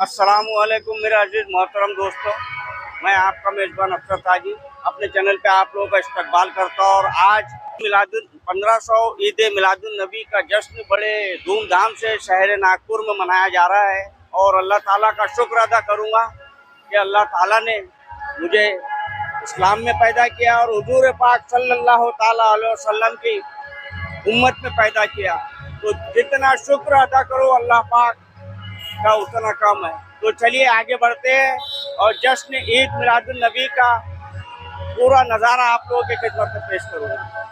अस्सलामुअलैकुम मेरे अजीज मोहतरम दोस्तों, मैं आपका मेज़बान अफसर ताजी अपने चैनल पे आप लोगों का इस्तकबाल करता हूँ। और आज 1500 ईद मिलादुन नबी का जश्न बड़े धूमधाम से शहर नागपुर में मनाया जा रहा है। और अल्लाह ताला का शुक्र अदा करूँगा कि अल्लाह ताला ने मुझे इस्लाम में पैदा किया और हुजूर पाक सल्लल्लाहु ताला अलैहि वसल्लम की उम्मत में पैदा किया। तो जितना शुक्र अदा करो अल्लाह पाक का उतना कम है। तो चलिए आगे बढ़ते हैं और जश्न ईद मिलादुन नबी का पूरा नज़ारा आप लोगों की खिदमत में पेश करूँगा।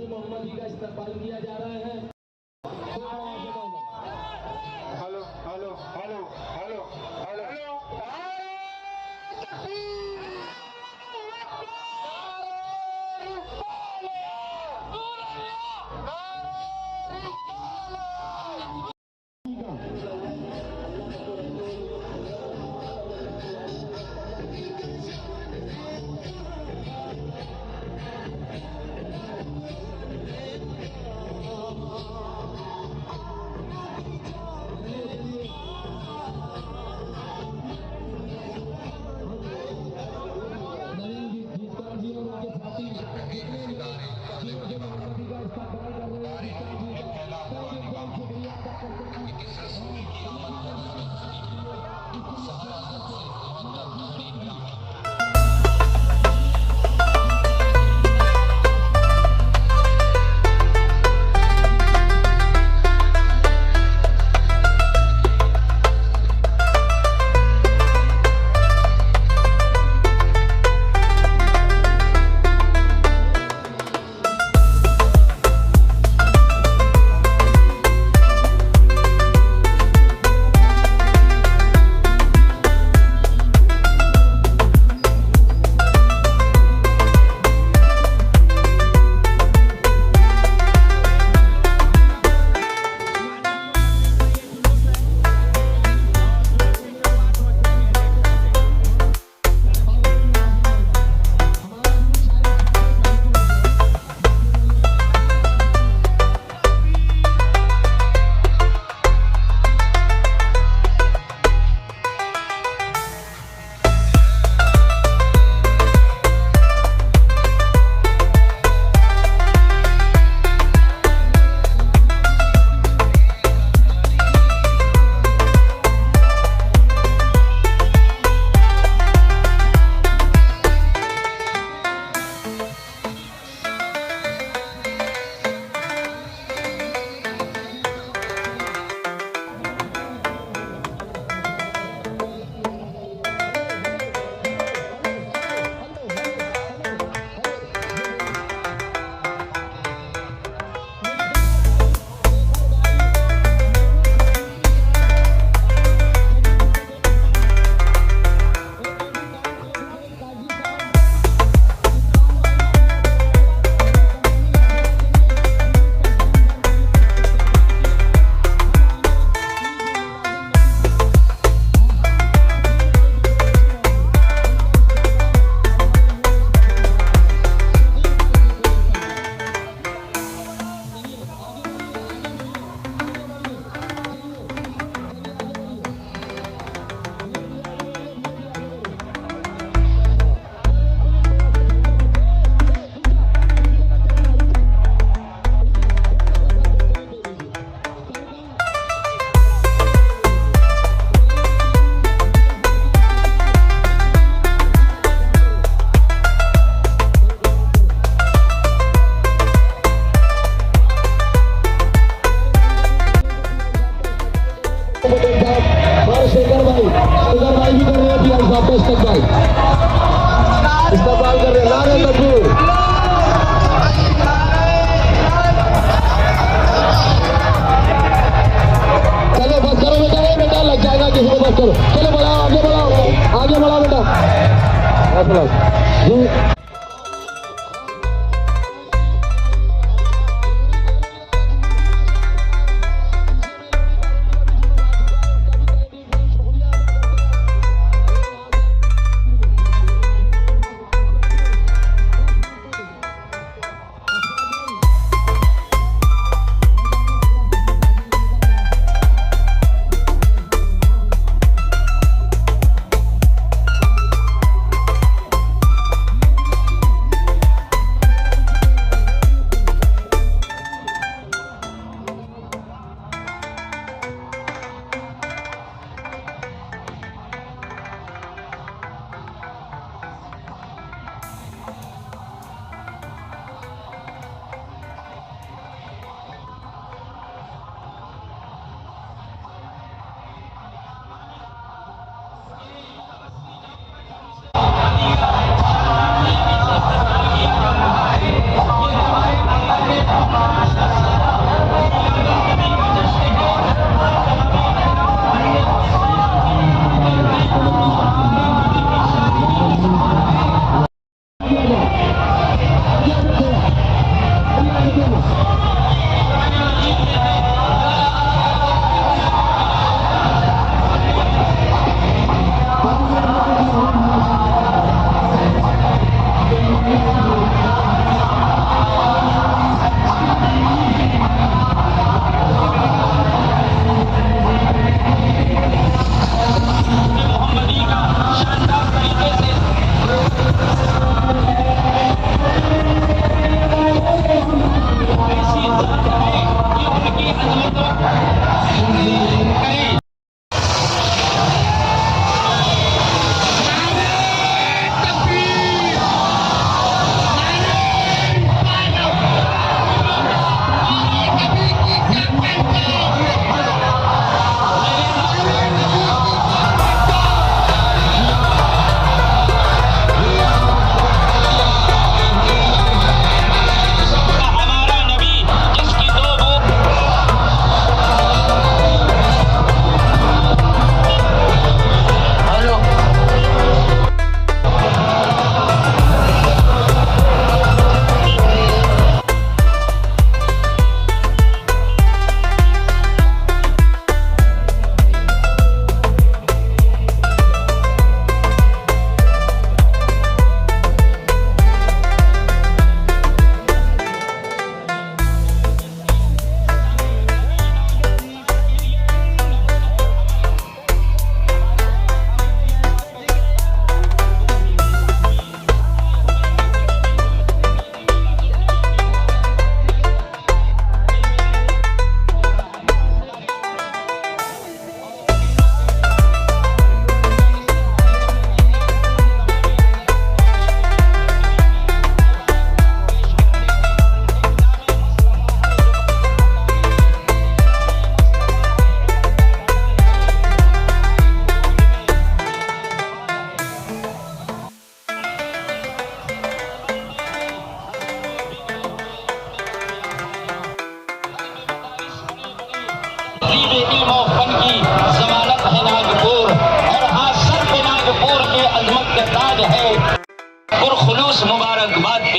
मोहम्मदी का इस्तेमाल किया जा रहा है। Hello hello hello hello hello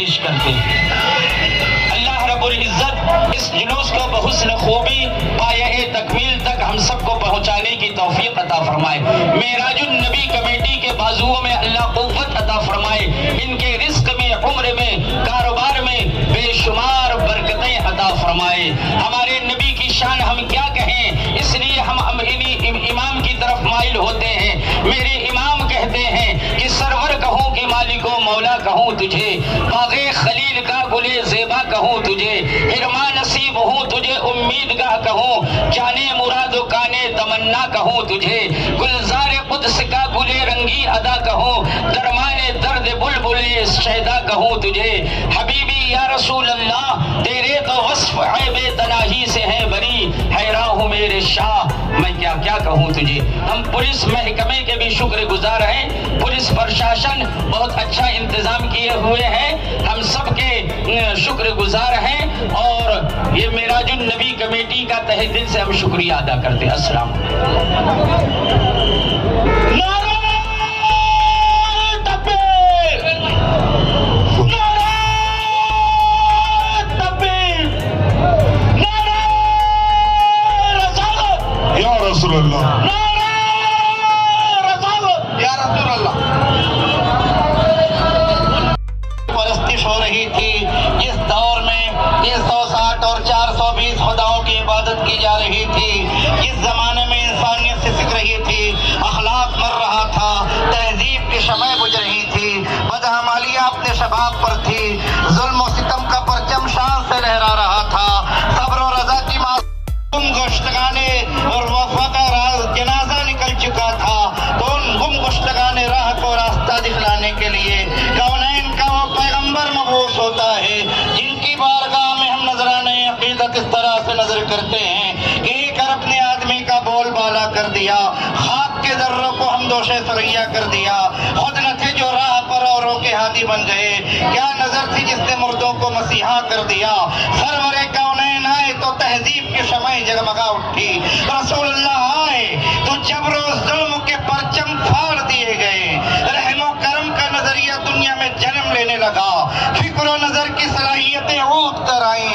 पेश करते हैं। अल्लाह रब्बुल इज्जत इस जुलूस को बहुस्न खूबी पाये तकमील तक हम सबको पहुंचाने की तौफीक अता फरमाए। मेराजुन नबी कमेटी के बाजुओं में अल्लाह कुव्वत अता फरमाए। इनके रिस्क में, उम्र में, कारोबार में बेशुमार बरकतें अता फरमाए। हमारे नबी की शान हम क्या कहें, इसलिए हम इन्हीं इमाम की तरफ माइल होते हैं। मेरे इमाम कहते हैं कि सरवर कहूँ कि मालिको मौला कहूँ तुझे, बाग़े खलील का गुले ज़ेबा कहूँ तुझे, हिरमा नसीब हूँ तुझे उम्मीदगाह कहूँ, जाने मुराद काने तमन्ना कहूँ तुझे, गुलज़ार कुद्स का गुले रंगी अदा कहूँ, दरमाने दर्द बुलबुले शैदा कहूँ तुझे। हबीबी या रसूल अल्लाह तेरे तो वस्फ ऐबे तनाही से है बरी, हैरान हूँ मेरे शाह मैं क्या क्या कहूँ तुझे। हम पुलिस महकमे के भी शुक्रगुजार हैं। पुलिस प्रशासन बहुत अच्छा इंतजाम किए हुए हैं, हम सबके शुक्रगुजार हैं और ये मेराजुन नबी कमेटी का तहे दिल से हम शुक्रिया अदा करते हैं। अस्सलाम परस्तिश हो रही थी। जिस दौर में 360 और 420 खुदाओं की इबादत की जा रही थी, जिस जमाने में इंसानियत से सिक रही थी, अखलाक मर रहा था, तहजीब की शमय बुझ रही थी, बदअमालियां अपने शबाब पर थी, जुल्म और सितम का परचम शान से लहरा रहा था, सब्र और रज़ा की गुम गोश्तगाने और वफा का जनाजा निकल चुका था, तो उन गुम गोश्तगाने राह को रास्ता दिखलाने के लिए कौनैन का वो पैगंबर मबूस होता है, जिनकी बारगाह में हम नजराने अकीदत इस तरह से नजर करते हैं कि एक अरब ने आदमी का बोलबाला कर दिया, खाक के जर्रों को हम दोषे सरैया कर दिया, खुद न थे जो राह पर औरों के हाथी बन गए, क्या नजर थी जिसने मुर्दों को मसीहा कर दिया, सरवरे कौनैन आए तो तहजीब की शमय जगमगा उठी, रसूलुल्लाह आए तो जबर और जुल्म के परचम फाड़ दिए गए, रहमो करम का नजरिया दुनिया में जन्म लेने लगा, फिक्र और नजर की सलाहियतें ऊद कर आई,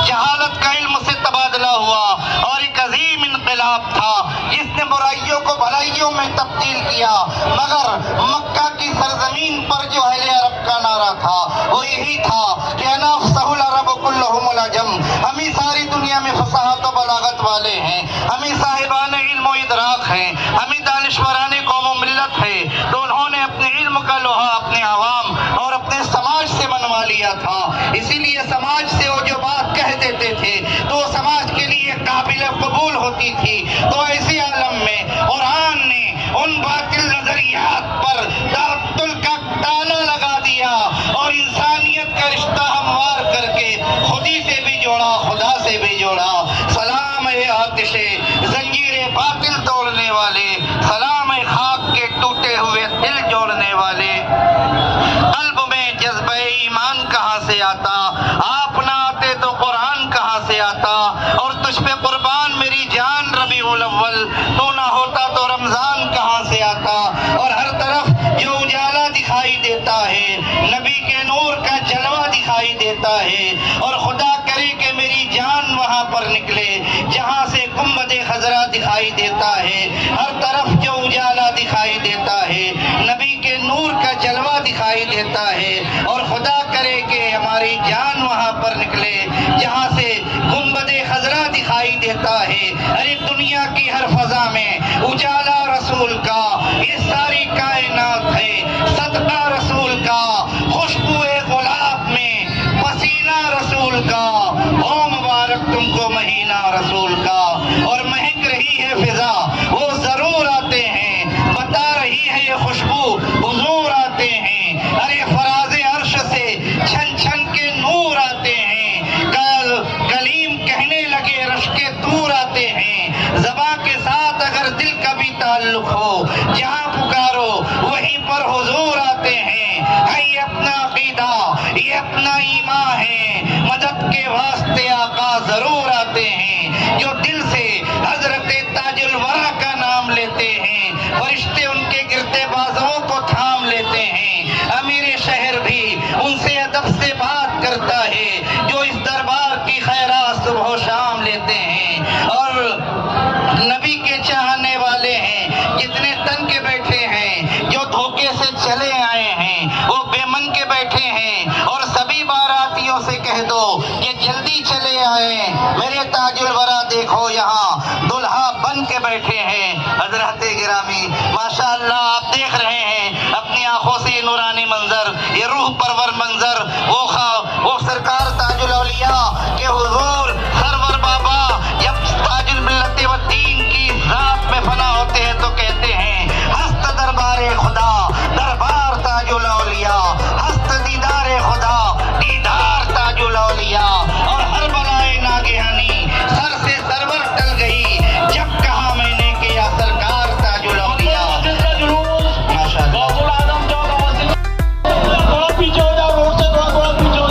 जहालत का इल्म से तबादला हुआ और एक अजीम इनकलाब था जिसने बुराइयों को भलाइयों में तब्दील किया। मगर मक्का की सरजमीन पर जो अहले अरब का नारा था वो यही था कि अना अफ़सहुल अरब कुल्लुहुमुल अजम, हम ही सारी दुनिया में फसाहत और बलागत वाले हैं, हम ही साहिबान इल्म और इदराक हैं, हम ही दानिशवराने कौम और मिल्लत है। तो उन्होंने अपने इल्म का लोहा अपने आवाम और अपने समाज से मनवा लिया था, इसीलिए समाज से वो जो बात कह देते थे तो समाज के लिए काबिल कबूल होती थी। तो ऐसे आलम में कुरान ने उन बातिल नजरियात पर तारतुल का ताला लगा दिया और इंसानियत का रिश्ता हमवार करके खुदी से भी जोड़ा, खुदा से भी जोड़ा। सलाम है आतिशे जंजीरे बातिल तोड़ने वाले, सलाम है खाक के टूटे हुए दिल जोड़ने वाले। कल्ब में जज्बे ईमान कहाँ से आता, आप ना आते तो कुरान कहाँ से आता, और तुझ पे कुर्बान मेरी जान रबीउल अव्वल, तू ना होता तो रमजान कहाँ से आता। और हर तरफ जो उजाला दिखाई देता है, नबी के नूर का जलवा दिखाई देता है, और खुदा करे कि मेरी जान वहाँ पर निकले जहाँ से गुम्बद खजरा दिखाई देता है, हर तरफ जो उजाला दिखाई देता है, नबी के नूर का जलवा दिखाई देता है, और खुदा करे कि हमारी जान वहाँ पर निकले जहाँ से गुम्बद खजरा दिखाई देता है। अरे दुनिया की हर फजा में उजाला रसूल का, ये सारी कायनात है सदका रसूल का, खुशबुए गुलाब में पसीना रसूल का, ओ मुबारक तुमको महीना रसूल का। और महक रही है फिजा वो जरूर आते हैं, बता रही है ये खुशबू हुजूर आते हैं। अरे फराज़े अर्श से छन छन के नूर आते हैं, कलीम कहने लगे रश के दूर आते हैं। ज़बां के साथ अगर दिल का भी ताल्लुक हो, जहाँ पुकारो वहीं पर हुजूर आते हैं। ये अपना अकीदा, ये अपना ईमान है, मदद के वास्ते आका जरूर आते हैं। जो दिल से हजरत ताजुल वरा का नाम लेते हैं, फरिश्ते उनके गिरते बाजुओं को थाम लेते हैं। अमीर शहर भी उनसे अदब से बात करता है, जो इस दरबार की खैरात सुबह शाम लेते हैं और नबी के चाहने वाले हैं, जितने तन के बैठे हैं, जो धोखे से चले आए हैं, वो बेमन के बैठे हैं। और सभी बारातियों से कह दो कि जल्दी चले आए, मेरे ताजुल वरा देखो यहाँ दुल्हा बन के बैठे हैं। हजरत गिरामी माशाअल्लाह, आप देख रहे हैं अपनी आंखों से ये नूरानी मंजर, ये रूह परवर मंजर, वो सरकार ताजुल औलिया के हुजूर सरवर बाबा जब ताजुल मिल्लत व दीन की जात में फना होते हैं तो कहते हैं हस्त दरबारे खुदा, दरबार ताजुल औलिया, हस्त दीदारे खुदा, दीदार ताजुल औलिया। और हर बलाए नागहानी सर से सरवर टल गई, जब कहा मैंने कि या सरकार ताजुल औलिया। माशाअल्लाह। गौसुल आजम चौक, थोड़ा पीछे हो जाओ, रोड से थोड़ा पीछे हो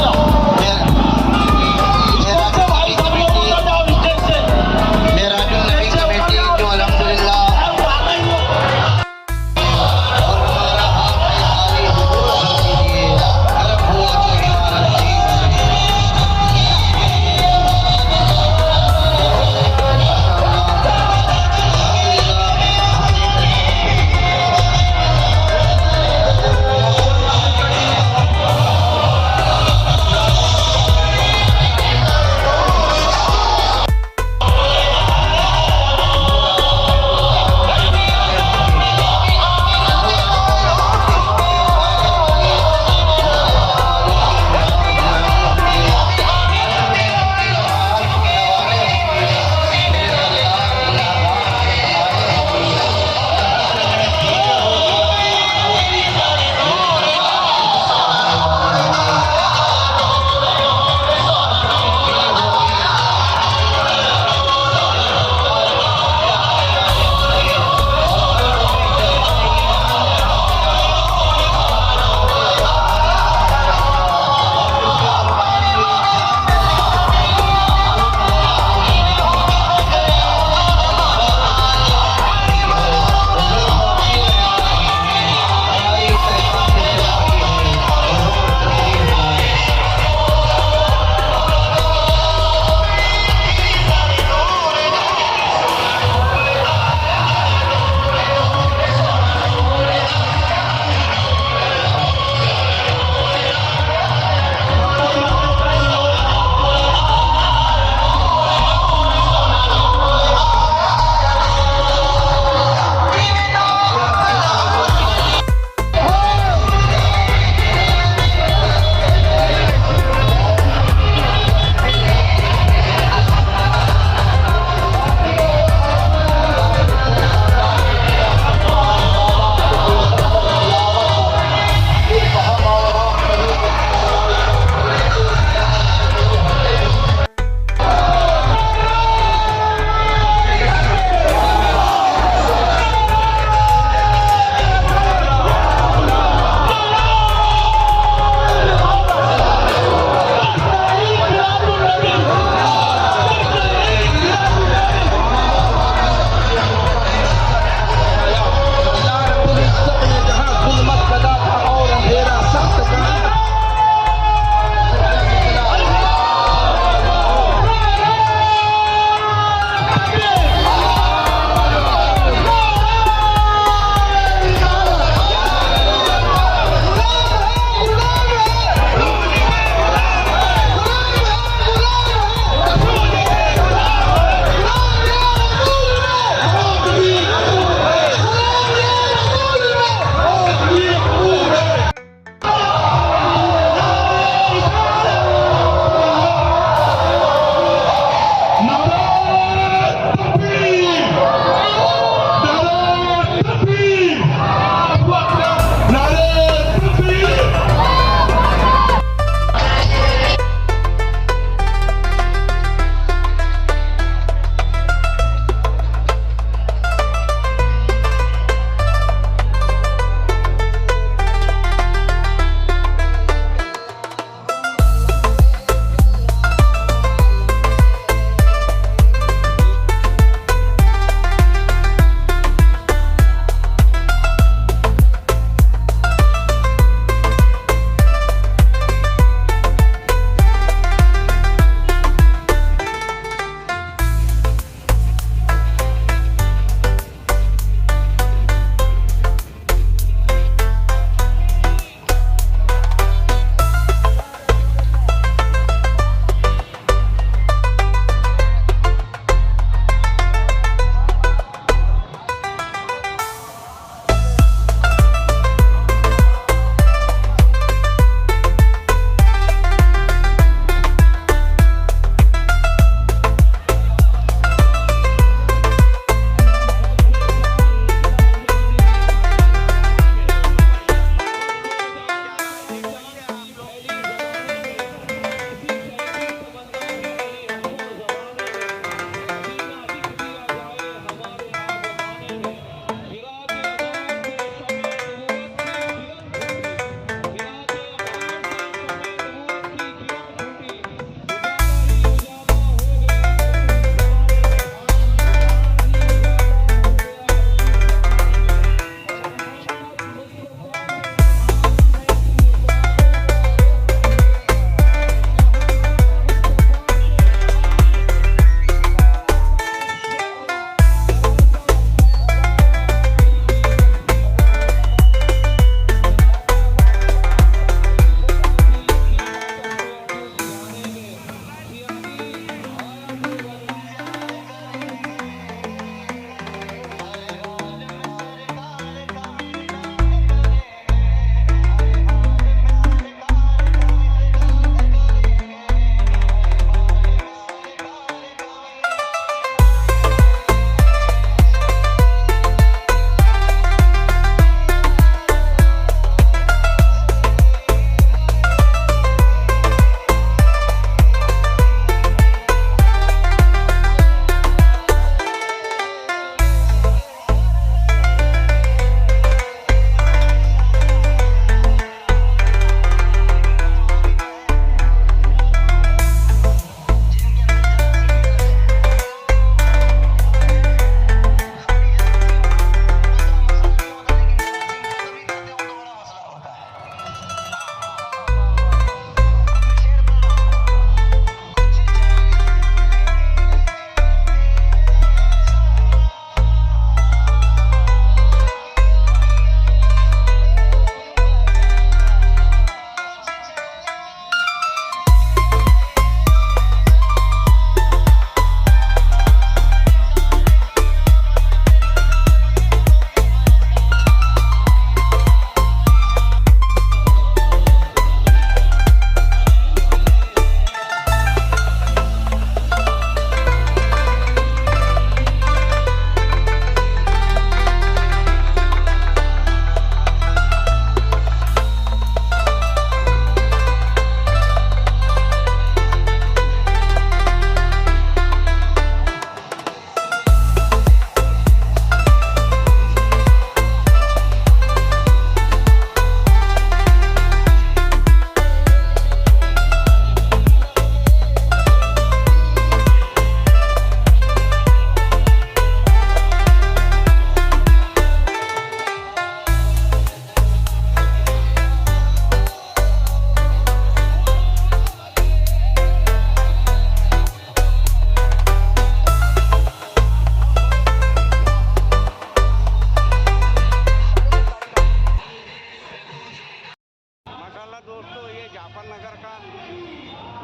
का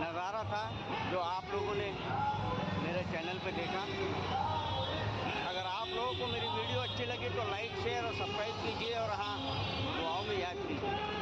नज़ारा था जो आप लोगों ने मेरे चैनल पे देखा। अगर आप लोगों को मेरी वीडियो अच्छी लगी तो लाइक शेयर और सब्सक्राइब कीजिए और हाँ दुआओं में याद कीजिए।